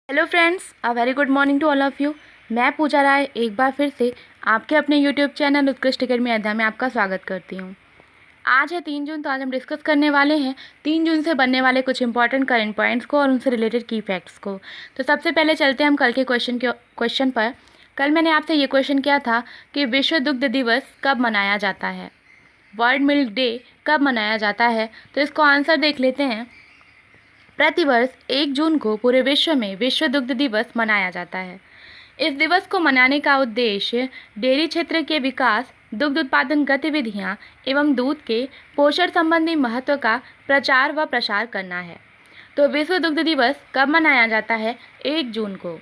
Hello friends, a very good morning to all of you. मैं पूजा राय एक बार फिर से आपके अपने यूट्यूब चैनल उत्कृष्ट अकेडमी अध्याय में आपका स्वागत करती हूँ। आज है 3 जून, तो आज हम डिस्कस करने वाले हैं 3 जून से बनने वाले कुछ इंपॉर्टेंट करंट पॉइंट्स को और उनसे रिलेटेड की फैक्ट्स को। तो सबसे पहले चलते हैं हम कल के क्वेश्चन पर। कल मैंने आपसे ये क्वेश्चन किया था कि विश्व दुग्ध दिवस कब मनाया जाता है, वर्ल्ड मिल्क डे कब मनाया जाता है। तो इसको आंसर देख लेते हैं। प्रतिवर्ष 1 जून को पूरे विश्व में विश्व दुग्ध दिवस मनाया जाता है। इस दिवस को मनाने का उद्देश्य डेयरी क्षेत्र के विकास, दुग्ध उत्पादन गतिविधियां एवं दूध के पोषण संबंधी महत्व का प्रचार व प्रसार करना है। तो विश्व दुग्ध दिवस कब मनाया जाता है? 1 जून को।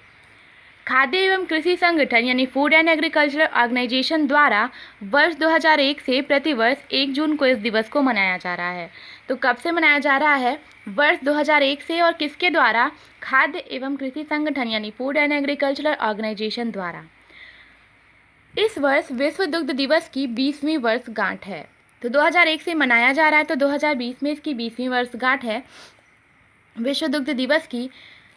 खाद्य एवं कृषि संगठन यानी फूड एंड एग्रीकल्चर ऑर्गेनाइजेशन द्वारा वर्ष 2001 से प्रतिवर्ष 1 जून को इस दिवस को मनाया जा रहा है। तो कब से मनाया जा रहा है? वर्ष 2001 से। और किसके द्वारा? खाद्य एवं कृषि संगठन यानी फूड एंड एग्रीकल्चर ऑर्गेनाइजेशन द्वारा। इस वर्ष विश्व दुग्ध दिवस की 20वीं वर्षगांठ है। तो 2001 से मनाया जा रहा है, तो 2020 में इसकी 20वीं वर्षगांठ है विश्व दुग्ध दिवस की।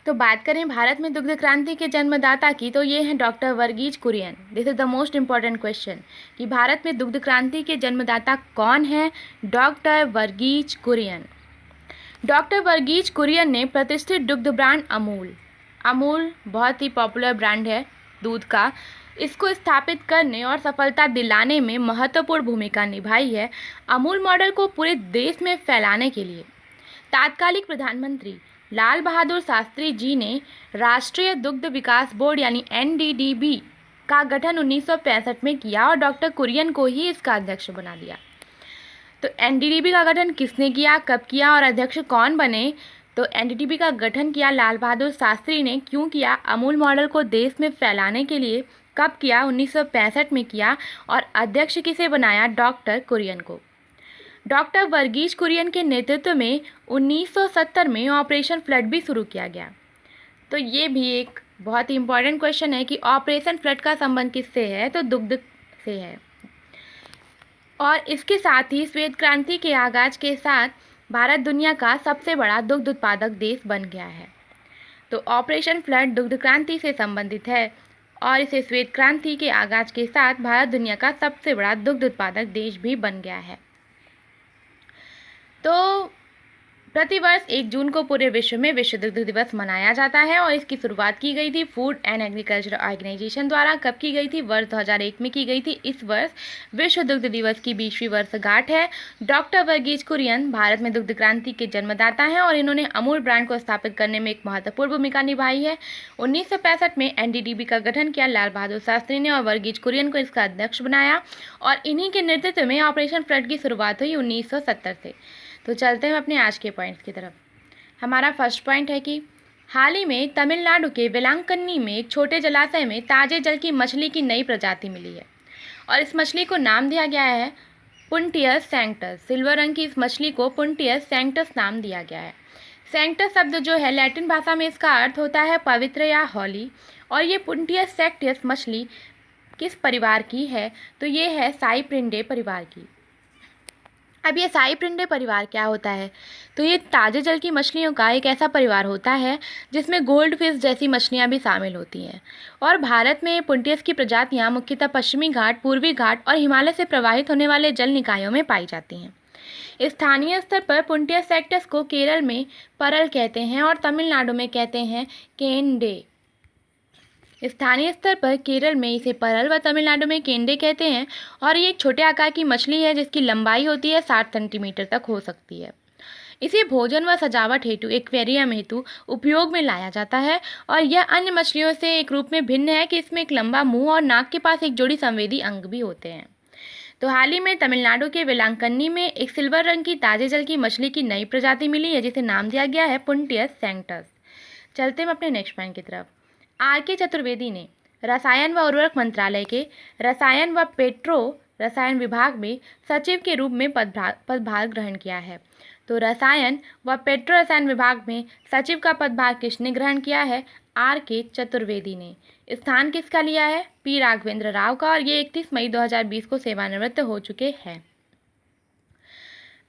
तो बात करें भारत में दुग्ध क्रांति के जन्मदाता की, तो ये हैं doctor Verghese Kurien. This is the most important question कि भारत में दुग्ध क्रांति के जन्मदाता कौन है? डॉक्टर वर्गीज कुरियन। डॉक्टर वर्गीज कुरियन ने प्रतिष्ठित दुग्ध ब्रांड अमूल बहुत ही पॉपुलर ब्रांड है दूध का, इसको स्थापित करने और सफलता दिलाने में महत्वपूर्ण भूमिका निभाई है। अमूल मॉडल को पूरे देश में फैलाने के लिए तात्कालिक प्रधानमंत्री लाल बहादुर शास्त्री जी ने राष्ट्रीय दुग्ध विकास बोर्ड यानी NDDB का गठन 1965 में किया और डॉक्टर कुरियन को ही इसका अध्यक्ष बना दिया। तो NDDB का गठन किसने किया, कब किया और अध्यक्ष कौन बने? तो NDDB का गठन किया लाल बहादुर शास्त्री ने। क्यों किया? अमूल मॉडल को देश में फैलाने के लिए। कब किया? 1965 में किया। और अध्यक्ष किसे बनाया? डॉक्टर कुरियन को। डॉक्टर वर्गीज कुरियन के नेतृत्व में 1970 में ऑपरेशन फ्लड भी शुरू किया गया। तो ये भी एक बहुत ही इम्पॉर्टेंट क्वेश्चन है कि ऑपरेशन फ्लड का संबंध किससे है? तो दुग्ध से है। और इसके साथ ही श्वेत क्रांति के आगाज के साथ भारत दुनिया का सबसे बड़ा दुग्ध उत्पादक देश बन गया है। तो ऑपरेशन फ्लड दुग्ध क्रांति से संबंधित है और इसे श्वेत क्रांति के आगाज के साथ भारत दुनिया का सबसे बड़ा दुग्ध उत्पादक देश भी बन गया है। तो प्रतिवर्ष 1 जून को पूरे विश्व में विश्व दुग्ध दिवस मनाया जाता है और इसकी शुरुआत की गई थी फूड एंड एग्रीकल्चर ऑर्गेनाइजेशन द्वारा। कब की गई थी? वर्ष 2001 में की गई थी। इस वर्ष विश्व दुग्ध दिवस की 20वीं वर्षगांठ है। डॉक्टर वर्गीज कुरियन भारत में दुग्ध क्रांति के जन्मदाता हैं और इन्होंने अमूल ब्रांड को स्थापित करने में एक महत्वपूर्ण भूमिका निभाई है। 1965 में NDDB का गठन किया लाल बहादुर शास्त्री ने और वर्गीज कुरियन को इसका अध्यक्ष बनाया और इन्हीं के नेतृत्व में ऑपरेशन फ्लड की शुरुआत हुई 1970 से। तो चलते हैं अपने आज के पॉइंट्स की तरफ। हमारा फर्स्ट पॉइंट है कि हाल ही में तमिलनाडु के वेलांकन्नी में एक छोटे जलाशय में ताजे जल की मछली की नई प्रजाति मिली है और इस मछली को नाम दिया गया है पुंटियस सैंक्टस। सिल्वर रंग की इस मछली को पुंटियस सैंक्टस नाम दिया गया है। सैंक्टस शब्द जो है लैटिन भाषा में इसका अर्थ होता है पवित्र या होली। और ये पुंटियस सैक्टियस मछली किस परिवार की है? तो ये है साइप्रिनिडे परिवार की। अब ये साइप्रिनिडे परिवार क्या होता है? तो ये ताजे जल की मछलियों का एक ऐसा परिवार होता है जिसमें गोल्ड फिश जैसी मछलियाँ भी शामिल होती हैं। और भारत में पुंटियस की प्रजातियाँ मुख्यतः पश्चिमी घाट, पूर्वी घाट और हिमालय से प्रवाहित होने वाले जल निकायों में पाई जाती हैं। स्थानीय स्तर पर पुंटियस सैक्टस को केरल में परल कहते हैं और तमिलनाडु में कहते हैं केंडे। स्थानीय स्तर पर केरल में इसे परल व तमिलनाडु में केंडे कहते हैं और ये एक छोटे आकार की मछली है जिसकी लंबाई होती है 60 सेंटीमीटर तक हो सकती है। इसे भोजन व सजावट हेतु एक्वेरियम हेतु उपयोग में लाया जाता है और यह अन्य मछलियों से एक रूप में भिन्न है कि इसमें एक लंबा मुंह और नाक के पास एक जोड़ी संवेदी अंग भी होते हैं। तो हाल ही में तमिलनाडु के वेलांकन्नी में एक सिल्वर रंग की ताजे जल की मछली की नई प्रजाति मिली है जिसे नाम दिया गया है पुंटियस सैंक्टस। चलते हैं अपने नेक्स्ट पॉइंट की तरफ। R.K. चतुर्वेदी ने रसायन व उर्वरक मंत्रालय के रसायन व पेट्रो रसायन विभाग में सचिव के रूप में पदभार ग्रहण किया है। तो रसायन व पेट्रो रसायन विभाग में सचिव का पदभार किसने ग्रहण किया है? R.K. चतुर्वेदी ने। स्थान किसका लिया है? P. राघवेंद्र राव का और ये 31 मई 2020 को सेवानिवृत्त हो चुके हैं।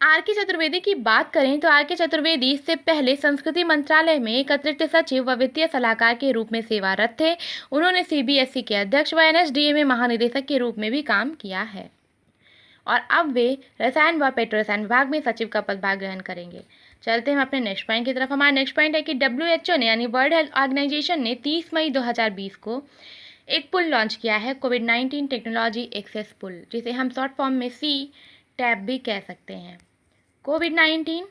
आर के चतुर्वेदी की बात करें तो आर के चतुर्वेदी इससे पहले संस्कृति मंत्रालय में एक अतिरिक्त सचिव व वित्तीय सलाहकार के रूप में सेवारत थे। उन्होंने सीबीएसई के अध्यक्ष व एनएसडीए में महानिदेशक के रूप में भी काम किया है और अब वे रसायन व पेट्रो रसायन विभाग में सचिव का पदभार ग्रहण करेंगे। चलते हैं अपने नेक्स्ट पॉइंट की तरफ। हमारा नेक्स्ट पॉइंट है कि WHO ने यानी वर्ल्ड हेल्थ ऑर्गेनाइजेशन ने 30 मई 2020 को एक पुल लॉन्च किया है, कोविड-19 टेक्नोलॉजी एक्सेस पुल, जिसे हम शॉर्ट फॉर्म में CTAP भी कह सकते हैं। कोविड-19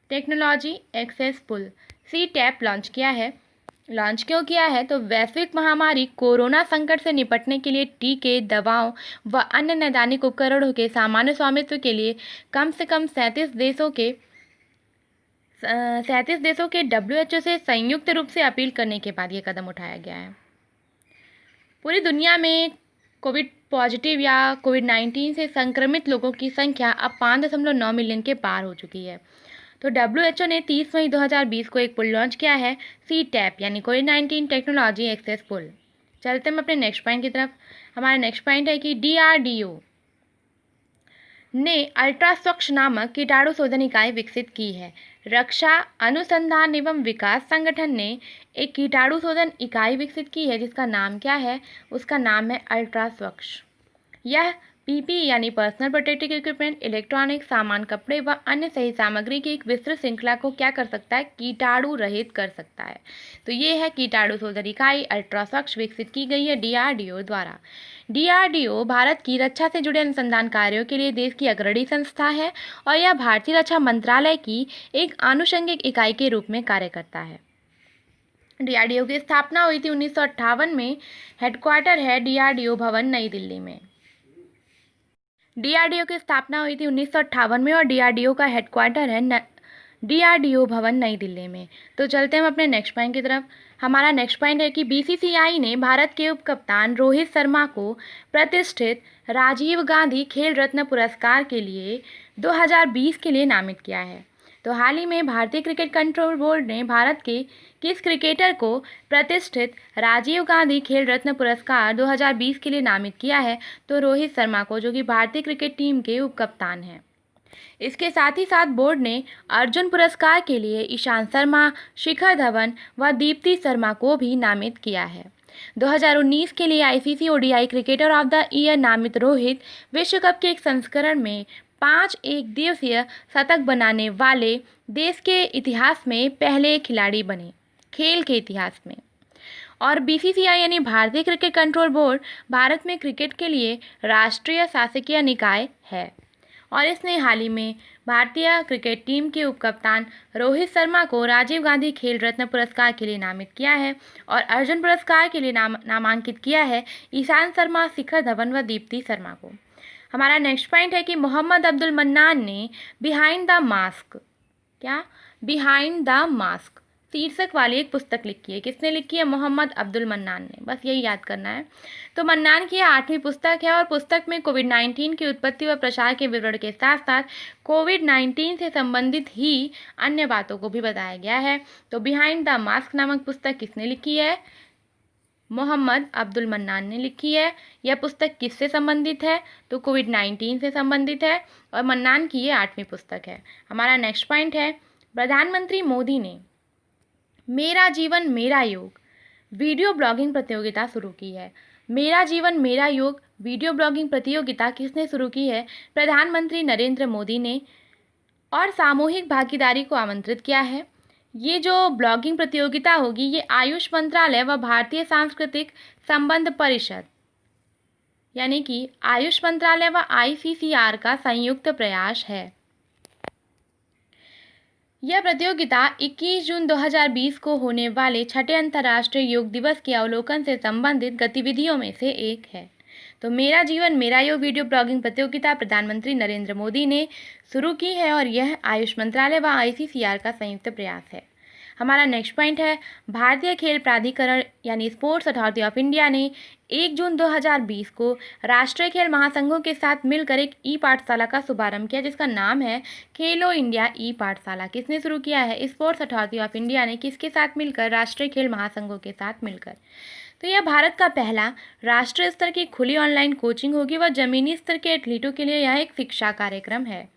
टेक्नोलॉजी एक्सेस पुल CTAP लॉन्च क्यों किया है? तो वैश्विक महामारी कोरोना संकट से निपटने के लिए टीके, दवाओं व अन्य नैदानिक उपकरणों के सामान्य स्वामित्व के लिए कम से कम 37 देशों के WHO से संयुक्त रूप से अपील करने के बाद ये कदम उठाया गया है। पूरी दुनिया में कोविड पॉजिटिव या कोविड-19 से संक्रमित लोगों की संख्या अब 5.9 मिलियन के पार हो चुकी है। तो WHO ने 30 मई 2020 को एक पुल लॉन्च किया है, CTAP यानी कोविड-19 टेक्नोलॉजी एक्सेस पुल। चलते हैं अपने नेक्स्ट पॉइंट की तरफ। हमारा नेक्स्ट पॉइंट है कि DRDO ने अल्ट्रा स्वच्छ नामक कीटाणु शोधन इकाई विकसित की है। रक्षा अनुसंधान एवं विकास संगठन ने एक कीटाणु शोधन इकाई विकसित की है जिसका नाम क्या है? उसका नाम है अल्ट्रा स्वच्छ। यह PPE यानी पर्सनल प्रोटेक्टिव इक्विपमेंट, इलेक्ट्रॉनिक सामान, कपड़े व अन्य सही सामग्री की एक विस्तृत श्रृंखला को क्या कर सकता है? कीटाणु रहित कर सकता है। तो ये है कीटाणु शोधन इकाई अल्ट्रा स्वच्छ, विकसित की गई है DRDO द्वारा। DRDO भारत की रक्षा से जुड़े अनुसंधान कार्यों के लिए देश की अग्रणी संस्था है और यह भारतीय रक्षा मंत्रालय की एक आनुषंगिक इकाई के रूप में कार्य करता है। DRDO की स्थापना हुई थी 1958 में। हेडक्वार्टर है DRDO भवन नई दिल्ली में। DRDO की स्थापना हुई थी 1958 में और DRDO का हेडक्वार्टर है DRDO भवन नई दिल्ली में। तो चलते हैं हम अपने नेक्स्ट पॉइंट की तरफ। हमारा नेक्स्ट पॉइंट है कि BCCI ने भारत के उप कप्तान रोहित शर्मा को प्रतिष्ठित राजीव गांधी खेल रत्न पुरस्कार के लिए 2020 के लिए नामित किया है। तो हाल ही में भारतीय क्रिकेट कंट्रोल बोर्ड ने भारत के किस क्रिकेटर को प्रतिष्ठित राजीव गांधी खेल रत्न पुरस्कार 2020 के लिए नामित किया है? तो रोहित शर्मा को, जो कि भारतीय क्रिकेट टीम के उप कप्तान हैं। इसके साथ ही साथ बोर्ड ने अर्जुन पुरस्कार के लिए ईशांत शर्मा, शिखर धवन व दीप्ति शर्मा को भी नामित किया है। 2019 के लिए ICC ODI cricketer of the year नामित रोहित विश्व कप के एक संस्करण में 5 एकदिवसीय शतक बनाने वाले देश के इतिहास में पहले खिलाड़ी बने, खेल के इतिहास में। और BCCI यानी भारतीय क्रिकेट कंट्रोल बोर्ड भारत में क्रिकेट के लिए राष्ट्रीय शासकीय निकाय है और इसने हाल ही में भारतीय क्रिकेट टीम के उपकप्तान रोहित शर्मा को राजीव गांधी खेल रत्न पुरस्कार के लिए नामित किया है और अर्जुन पुरस्कार के लिए नामांकित किया है ईशांत शर्मा, शिखर धवन व दीप्ति शर्मा को। हमारा नेक्स्ट पॉइंट है कि मोहम्मद अब्दुल मन्नान ने बिहाइंड द मास्क शीर्षक वाली एक पुस्तक लिखी है। किसने लिखी है? मोहम्मद अब्दुल मन्नान ने। बस यही याद करना है। तो मन्नान की 8वीं पुस्तक है और पुस्तक में कोविड-19 की उत्पत्ति व प्रसार के विवरण के साथ साथ कोविड-19 से संबंधित ही अन्य बातों को भी बताया गया है। तो बिहाइंड द मास्क नामक पुस्तक किसने लिखी है? मोहम्मद अब्दुल मन्नान ने लिखी है। यह पुस्तक किससे संबंधित है? तो कोविड-19 से संबंधित है और मन्नान की ये 8वीं पुस्तक है। हमारा नेक्स्ट पॉइंट है, प्रधानमंत्री मोदी ने मेरा जीवन मेरा योग वीडियो ब्लॉगिंग प्रतियोगिता शुरू की है। मेरा जीवन मेरा योग वीडियो ब्लॉगिंग प्रतियोगिता किसने शुरू की है? प्रधानमंत्री नरेंद्र मोदी ने और सामूहिक भागीदारी को आमंत्रित किया है। ये जो ब्लॉगिंग प्रतियोगिता होगी ये आयुष मंत्रालय व भारतीय सांस्कृतिक संबंध परिषद यानी कि आयुष मंत्रालय व ICCR का संयुक्त प्रयास है। यह प्रतियोगिता 21 जून 2020 को होने वाले 6ठे अंतर्राष्ट्रीय योग दिवस के अवलोकन से संबंधित गतिविधियों में से एक है। तो मेरा जीवन मेरा योग वीडियो ब्लॉगिंग प्रतियोगिता प्रधानमंत्री नरेंद्र मोदी ने शुरू की है और यह आयुष मंत्रालय व ICCR का संयुक्त प्रयास है। हमारा नेक्स्ट पॉइंट है, भारतीय खेल प्राधिकरण यानी स्पोर्ट्स अथॉरिटी ऑफ इंडिया ने 1 जून 2020 को राष्ट्रीय खेल महासंघों के साथ मिलकर एक ई-पाठशाला का शुभारंभ किया जिसका नाम है खेलो इंडिया ई-पाठशाला। किसने शुरू किया है? स्पोर्ट्स अथॉरिटी ऑफ इंडिया ने। किसके साथ मिलकर? राष्ट्रीय खेल महासंघों के साथ मिलकर। तो यह भारत का पहला राष्ट्रीय स्तर की खुली ऑनलाइन कोचिंग होगी व जमीनी स्तर के एथलीटों के लिए यह एक शिक्षा कार्यक्रम है।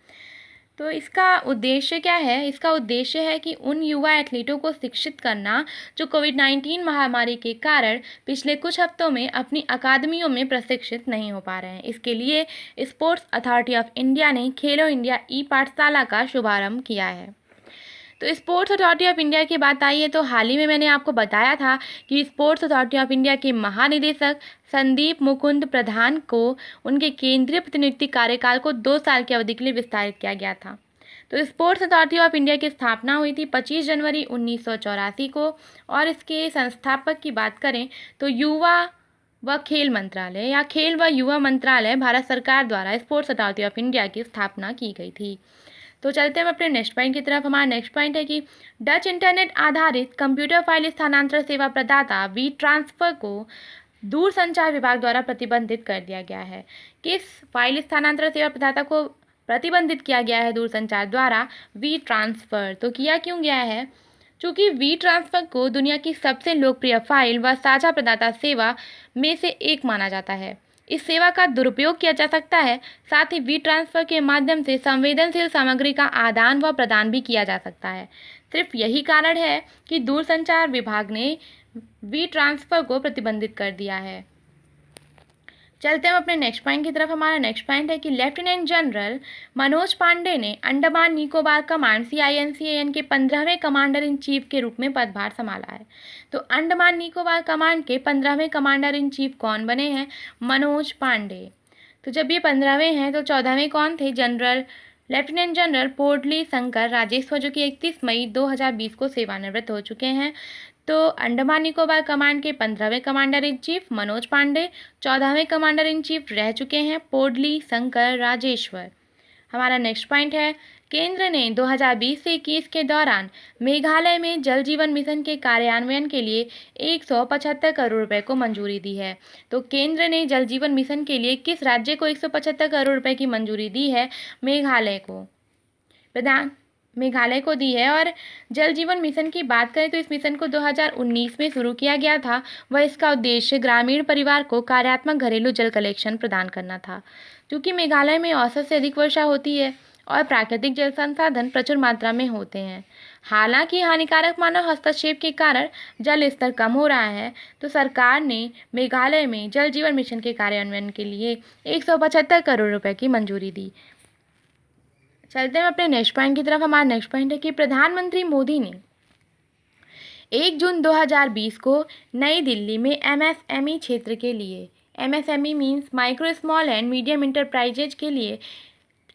तो इसका उद्देश्य क्या है? इसका उद्देश्य है कि उन युवा एथलीटों को शिक्षित करना जो कोविड-19 महामारी के कारण पिछले कुछ हफ्तों में अपनी अकादमियों में प्रशिक्षित नहीं हो पा रहे हैं। इसके लिए स्पोर्ट्स अथॉरिटी ऑफ इंडिया ने खेलो इंडिया ई पाठशाला का शुभारंभ किया है। तो स्पोर्ट्स अथॉरिटी ऑफ इंडिया की बात आई है तो हाल ही में मैंने आपको बताया था कि स्पोर्ट्स अथॉरिटी ऑफ इंडिया के महानिदेशक संदीप मुकुंद प्रधान को उनके केंद्रीय प्रतिनियुक्ति कार्यकाल को 2 साल की अवधि के लिए विस्तारित किया गया था। तो स्पोर्ट्स अथॉरिटी ऑफ इंडिया की स्थापना हुई थी 25 जनवरी 1984 को और इसके संस्थापक की बात करें तो युवा व खेल मंत्रालय या खेल व युवा मंत्रालय भारत सरकार द्वारा स्पोर्ट्स अथॉरिटी ऑफ इंडिया की स्थापना की गई थी। तो चलते हैं अपने नेक्स्ट पॉइंट की तरफ। हमारा नेक्स्ट पॉइंट है कि डच इंटरनेट आधारित कंप्यूटर फाइल स्थानांतरण सेवा प्रदाता वी ट्रांसफर को दूरसंचार विभाग द्वारा प्रतिबंधित कर दिया गया है। किस फाइल स्थानांतरण सेवा प्रदाता को प्रतिबंधित किया गया है दूरसंचार द्वारा? वी ट्रांसफर। तो किया क्यों गया है? चूँकि वी ट्रांसफर को दुनिया की सबसे लोकप्रिय फाइल व साझा प्रदाता सेवा में से एक माना जाता है। इस सेवा का दुरुपयोग किया जा सकता है। साथ ही वी ट्रांसफर के माध्यम से संवेदनशील सामग्री का आदान व प्रदान भी किया जा सकता है। सिर्फ यही कारण है कि दूरसंचार विभाग ने वी ट्रांसफर को प्रतिबंधित कर दिया है। चलते हैं अपने नेक्स्ट पॉइंट की तरफ। हमारा नेक्स्ट पॉइंट है कि लेफ्टिनेंट जनरल मनोज पांडे ने अंडमान निकोबार कमांड CINCAN के 15वें कमांडर इन चीफ के रूप में पदभार संभाला है। तो अंडमान निकोबार कमांड के 15वें कमांडर इन चीफ कौन बने हैं? मनोज पांडे। तो जब ये 15वें हैं तो 14वें कौन थे? लेफ्टिनेंट जनरल पोर्टली शंकर राजेश्वर जो कि 31 मई 2020 को सेवानिवृत्त हो चुके हैं। तो अंडमान निकोबार कमांड के 15वें commander in chief Manoj Pandey, 14वें कमांडर इन चीफ रह चुके हैं पोर्टली शंकर राजेश्वर। हमारा नेक्स्ट पॉइंट है केंद्र ने 2020 से 21 के दौरान मेघालय में जल जीवन मिशन के कार्यान्वयन के लिए 175 करोड़ रुपए को मंजूरी दी है। तो केंद्र ने जल जीवन मिशन के लिए किस राज्य को 175 करोड़ रुपए की मंजूरी दी है? मेघालय को दी है। और जल जीवन मिशन की बात करें तो इस मिशन को 2019 में शुरू किया गया था व इसका उद्देश्य ग्रामीण परिवार को कार्यात्मक घरेलू जल कलेक्शन प्रदान करना था। क्योंकि मेघालय में औसत से अधिक वर्षा होती है और प्राकृतिक जल संसाधन प्रचुर मात्रा में होते हैं। हालांकि हानिकारक मानव हस्तक्षेप के कारण जल स्तर कम हो रहा है, तो सरकार ने मेघालय में जल जीवन मिशन के कार्यान्वयन के लिए 175 करोड़ रुपए की मंजूरी दी। चलते हैं अपने नेक्स्ट पॉइंट की तरफ। हमारा नेक्स्ट पॉइंट है कि प्रधानमंत्री मोदी ने 1 जून 2020 को नई दिल्ली में MSME क्षेत्र के लिए, MSME means micro small and medium enterprises के लिए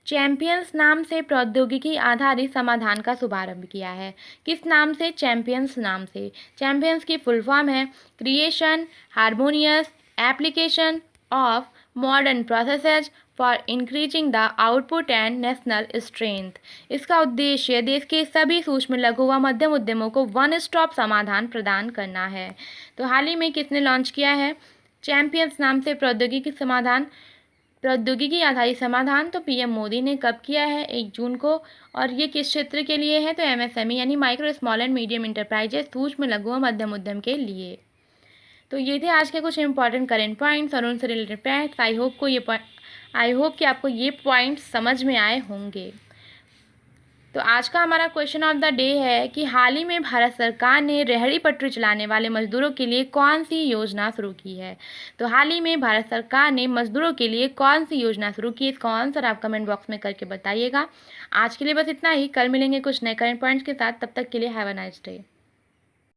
चैंपियंस नाम से प्रौद्योगिकी आधारित समाधान का शुभारंभ किया है। किस नाम से? चैंपियंस नाम से। चैंपियंस की फुल फॉर्म है creation harmonious application of modern processes for increasing the output and national strength. इसका उद्देश्य देश के सभी सूक्ष्म लघु व मध्यम उद्यमों को वन स्टॉप समाधान प्रदान करना है। तो हाल ही में किसने लॉन्च किया है? चैंपियंस नाम से प्रौद्योगिकी आधारित समाधान। तो PM मोदी ने कब किया है? 1 जून को। और ये किस क्षेत्र के लिए है? तो MSME यानी micro small and medium enterprises, सूक्ष्म लघु व मध्यम उद्यम के लिए। तो ये थे आज के कुछ इंपॉर्टेंट करेंट पॉइंट्स और उनसे रिलेटेड फैक्ट्स। आई होप कि आपको ये पॉइंट्स समझ में आए होंगे। तो आज का हमारा क्वेश्चन ऑफ द डे है कि हाल ही में भारत सरकार ने रेहड़ी पटरी चलाने वाले मजदूरों के लिए कौन सी योजना शुरू की है? तो हाल ही में भारत सरकार ने मजदूरों के लिए कौन सी योजना शुरू की? इसका आंसर आप कमेंट बॉक्स में करके बताइएगा। आज के लिए बस इतना ही। कल मिलेंगे कुछ नए करंट पॉइंट्स के साथ। तब तक के लिए हैव अ नाइस डे।